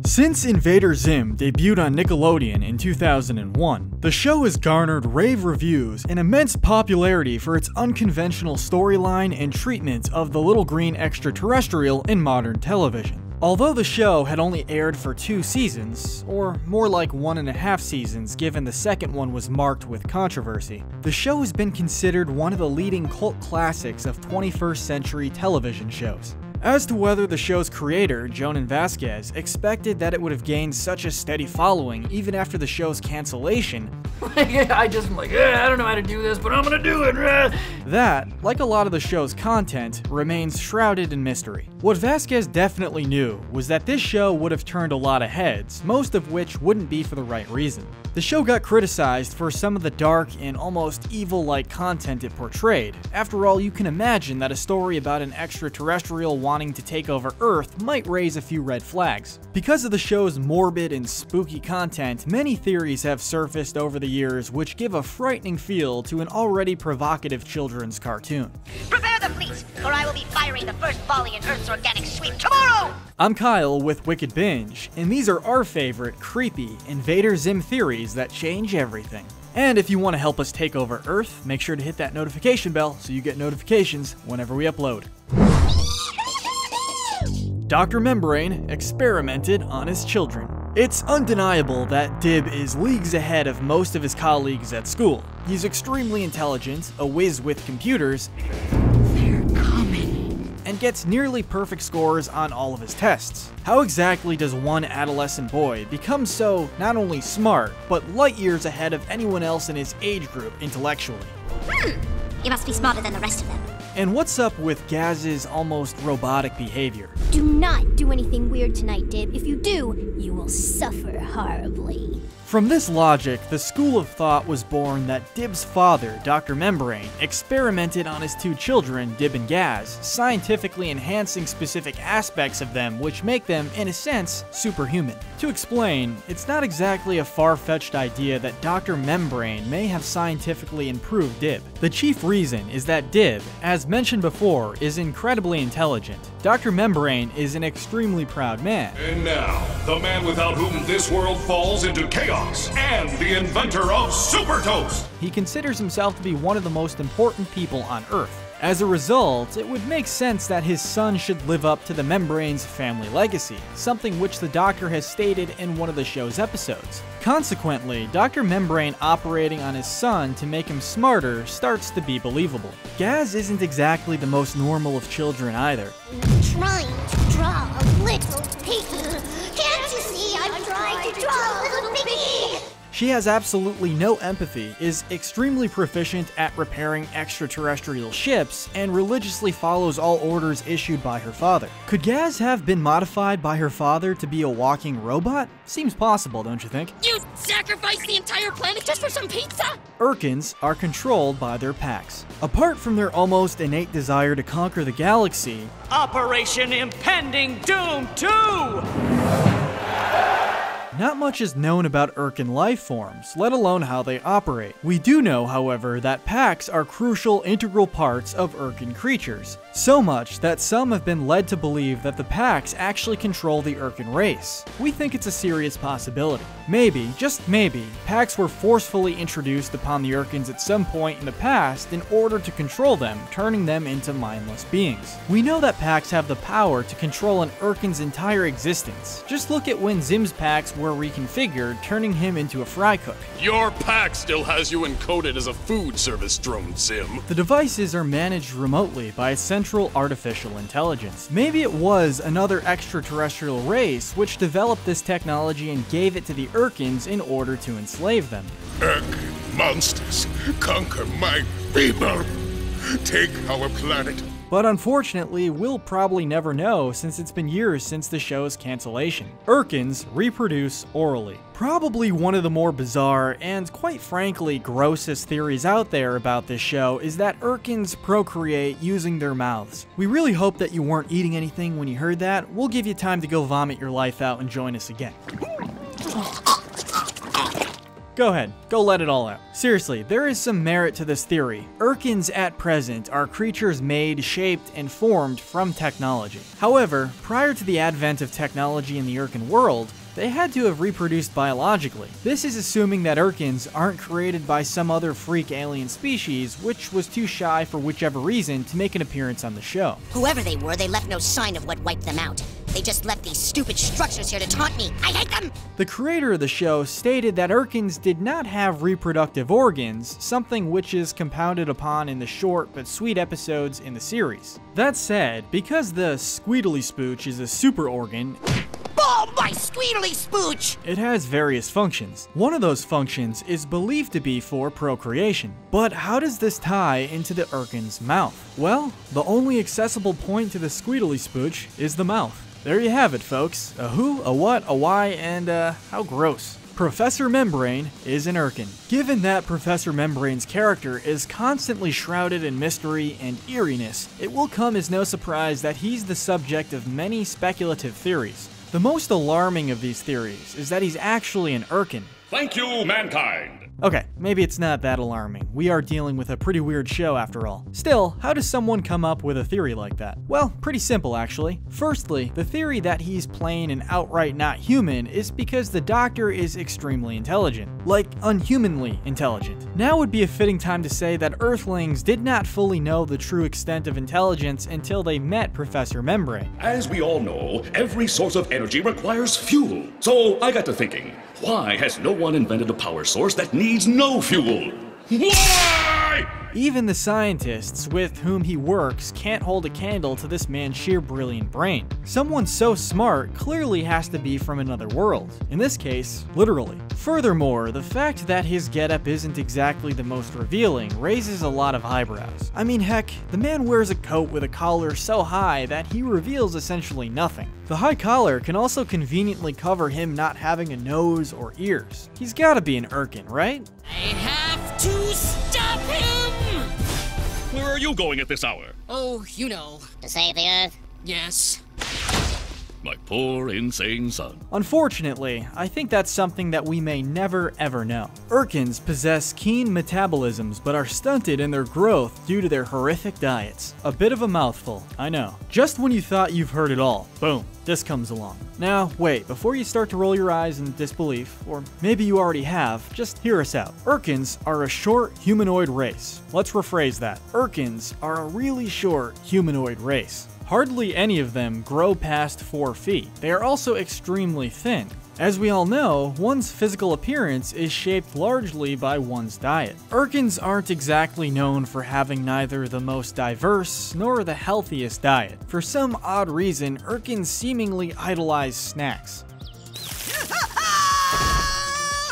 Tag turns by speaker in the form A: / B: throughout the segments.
A: Since Invader Zim debuted on Nickelodeon in 2001, the show has garnered rave reviews and immense popularity for its unconventional storyline and treatment of the little green extraterrestrial in modern television. Although the show had only aired for 2 seasons, or more like 1.5 seasons given the second one was marked with controversy, the show has been considered one of the leading cult classics of 21st century television shows. As to whether the show's creator, Jhonen Vasquez, expected that it would have gained such a steady following even after the show's cancellation,
B: I don't know how to do this, but I'm gonna do it.
A: That, like a lot of the show's content, remains shrouded in mystery. What Vasquez definitely knew was that this show would have turned a lot of heads, most of which wouldn't be for the right reason. The show got criticized for some of the dark and almost evil-like content it portrayed. After all, you can imagine that a story about an extraterrestrial wanting to take over Earth might raise a few red flags. Because of the show's morbid and spooky content, many theories have surfaced over the years which give a frightening feel to an already provocative children's cartoon.
C: Prepare the fleet, or I will be firing the first volley in Earth's organic sweep tomorrow!
A: I'm Kyle with Wicked Binge, and these are our favorite creepy Invader Zim theories that change everything. And if you want to help us take over Earth, make sure to hit that notification bell so you get notifications whenever we upload. Dr. Membrane experimented on his children. It's undeniable that Dib is leagues ahead of most of his colleagues at school. He's extremely intelligent, a whiz with computers, and gets nearly perfect scores on all of his tests. How exactly does one adolescent boy become so not only smart, but light years ahead of anyone else in his age group intellectually?
C: You must be smarter than the rest of them.
A: And what's up with Gaz's almost robotic behavior?
D: Do not do anything weird tonight, Dib. If you do, you will suffer horribly.
A: From this logic, the school of thought was born that Dib's father, Dr. Membrane, experimented on his 2 children, Dib and Gaz, scientifically enhancing specific aspects of them which make them, in a sense, superhuman. To explain, it's not exactly a far-fetched idea that Dr. Membrane may have scientifically improved Dib. The chief reason is that Dib, as mentioned before, is incredibly intelligent. Dr. Membrane is an extremely proud man.
E: And now, the man without whom this world falls into chaos, and the inventor of Super Toast!
A: He considers himself to be one of the most important people on Earth. As a result, it would make sense that his son should live up to the Membrane's family legacy, something which the Doctor has stated in one of the show's episodes. Consequently, Dr. Membrane operating on his son to make him smarter starts to be believable. Gaz isn't exactly the most normal of children either.
D: I'm trying to draw a little piggy. Can't you see I'm trying to draw a little piggy?
A: She has absolutely no empathy, is extremely proficient at repairing extraterrestrial ships, and religiously follows all orders issued by her father. Could Gaz have been modified by her father to be a walking robot? Seems possible, don't you think?
F: You sacrificed the entire planet just for some pizza?
A: Urchins are controlled by their packs. Apart from their almost innate desire to conquer the galaxy,
B: Operation Impending Doom 2!
A: not much is known about Urchin life forms, let alone how they operate. We do know, however, that packs are crucial integral parts of Urchin creatures, so much that some have been led to believe that the packs actually control the Urchin race. We think it's a serious possibility. Maybe, just maybe, packs were forcefully introduced upon the Urchins at some point in the past in order to control them, turning them into mindless beings. We know that packs have the power to control an Urchin's entire existence. Just look at when Zim's packs were reconfigured, turning him into a fry cook.
E: Your pack still has you encoded as a food service drone, Zim.
A: The devices are managed remotely by a central artificial intelligence. Maybe it was another extraterrestrial race which developed this technology and gave it to the Urchins in order to enslave them.
G: Urchin monsters, conquer my people! Take our planet!
A: But unfortunately, we'll probably never know since it's been years since the show's cancellation. Urchins reproduce orally. Probably one of the more bizarre and, quite frankly, grossest theories out there about this show is that Urchins procreate using their mouths. We really hope that you weren't eating anything when you heard that. We'll give you time to go vomit your life out and join us again. Go ahead, go let it all out. Seriously, there is some merit to this theory. Urchins at present are creatures made, shaped, and formed from technology. However, prior to the advent of technology in the Urchin world, they had to have reproduced biologically. This is assuming that urchins aren't created by some other freak alien species, which was too shy for whichever reason to make an appearance on the show.
C: Whoever they were, they left no sign of what wiped them out. They just left these stupid structures here to taunt me. I hate them!
A: The creator of the show stated that urchins did not have reproductive organs, something which is compounded upon in the short but sweet episodes in the series. That said, because the squeedly spooch is a super organ,
C: Oh, my squeedly spooch!
A: it has various functions. One of those functions is believed to be for procreation. But how does this tie into the urchin's mouth? Well, the only accessible point to the squeedly spooch is the mouth. There you have it, folks. A who, a what, a why, and how gross. Professor Membrane is an urchin. Given that Professor Membrane's character is constantly shrouded in mystery and eeriness, it will come as no surprise that he's the subject of many speculative theories. The most alarming of these theories is that he's actually an urchin.
E: Thank you, mankind.
A: Okay, maybe it's not that alarming. We are dealing with a pretty weird show after all. Still, how does someone come up with a theory like that? Well, pretty simple actually. Firstly, the theory that he's plain and outright not human is because the Doctor is extremely intelligent. Like, unhumanly intelligent. Now would be a fitting time to say that Earthlings did not fully know the true extent of intelligence until they met Professor Membrane.
E: As we all know, every source of energy requires fuel. So I got to thinking, why has no one invented a power source that needs no fuel? Why?
A: Even the scientists with whom he works can't hold a candle to this man's sheer brilliant brain. Someone so smart clearly has to be from another world. In this case, literally. Furthermore, the fact that his getup isn't exactly the most revealing raises a lot of eyebrows. I mean, heck, the man wears a coat with a collar so high that he reveals essentially nothing. The high collar can also conveniently cover him not having a nose or ears. He's gotta be an urchin, right?
F: I have to stop him!
E: Where are you going at this hour?
F: Oh, you know.
C: To save the Earth?
F: Yes.
E: My poor insane son.
A: Unfortunately, I think that's something that we may never ever know. Urchins possess keen metabolisms but are stunted in their growth due to their horrific diets. A bit of a mouthful, I know. Just when you thought you've heard it all, boom, this comes along. Now, wait, before you start to roll your eyes in disbelief, or maybe you already have, just hear us out. Urchins are a short humanoid race. Let's rephrase that. Urchins are a really short humanoid race. Hardly any of them grow past 4 feet. They are also extremely thin. As we all know, one's physical appearance is shaped largely by one's diet. Urchins aren't exactly known for having neither the most diverse nor the healthiest diet. For some odd reason, urchins seemingly idolize snacks.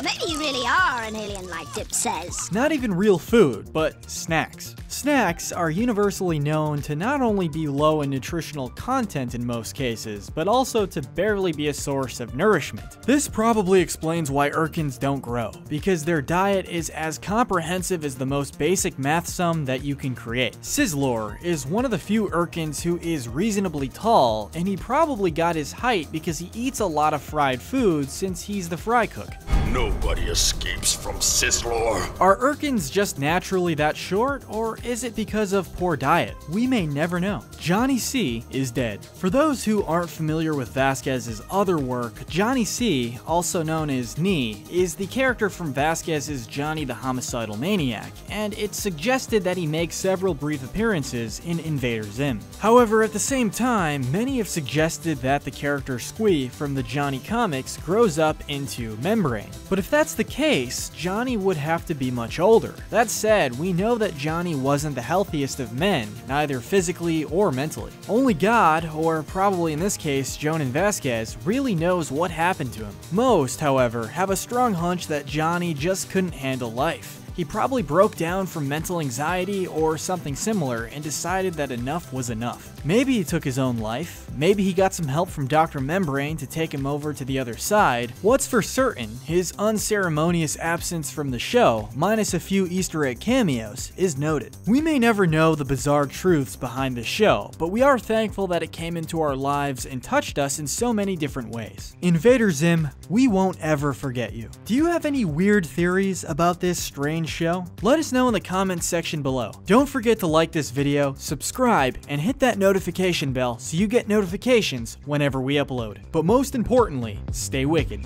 D: Maybe you really are an alien like Dip says.
A: Not even real food, but snacks. Snacks are universally known to not only be low in nutritional content in most cases, but also to barely be a source of nourishment. This probably explains why urchins don't grow, because their diet is as comprehensive as the most basic math sum that you can create. Sizzlor is one of the few urchins who is reasonably tall, and he probably got his height because he eats a lot of fried food since he's the fry cook.
G: Nobody escapes from Sizzlor.
A: Are urchins just naturally that short, or is it because of poor diet? We may never know. Johnny C is dead. For those who aren't familiar with Vasquez's other work, Johnny C, also known as Nee, is the character from Vasquez's Johnny the Homicidal Maniac, and it's suggested that he makes several brief appearances in Invader Zim. However, at the same time, many have suggested that the character Squee from the Johnny comics grows up into Membrane. But if that's the case, Johnny would have to be much older. That said, we know that Johnny wasn't the healthiest of men, neither physically or mentally. Only God, or probably in this case Jhonen Vasquez, really knows what happened to him. Most, however, have a strong hunch that Johnny just couldn't handle life. He probably broke down from mental anxiety or something similar and decided that enough was enough. Maybe he took his own life, maybe he got some help from Dr. Membrane to take him over to the other side. What's for certain, his unceremonious absence from the show, minus a few Easter egg cameos, is noted. We may never know the bizarre truths behind the show, but we are thankful that it came into our lives and touched us in so many different ways. Invader Zim, we won't ever forget you. Do you have any weird theories about this strange show? Let us know in the comments section below. Don't forget to like this video, subscribe, and hit that notification bell so you get notifications whenever we upload. But most importantly, stay wicked.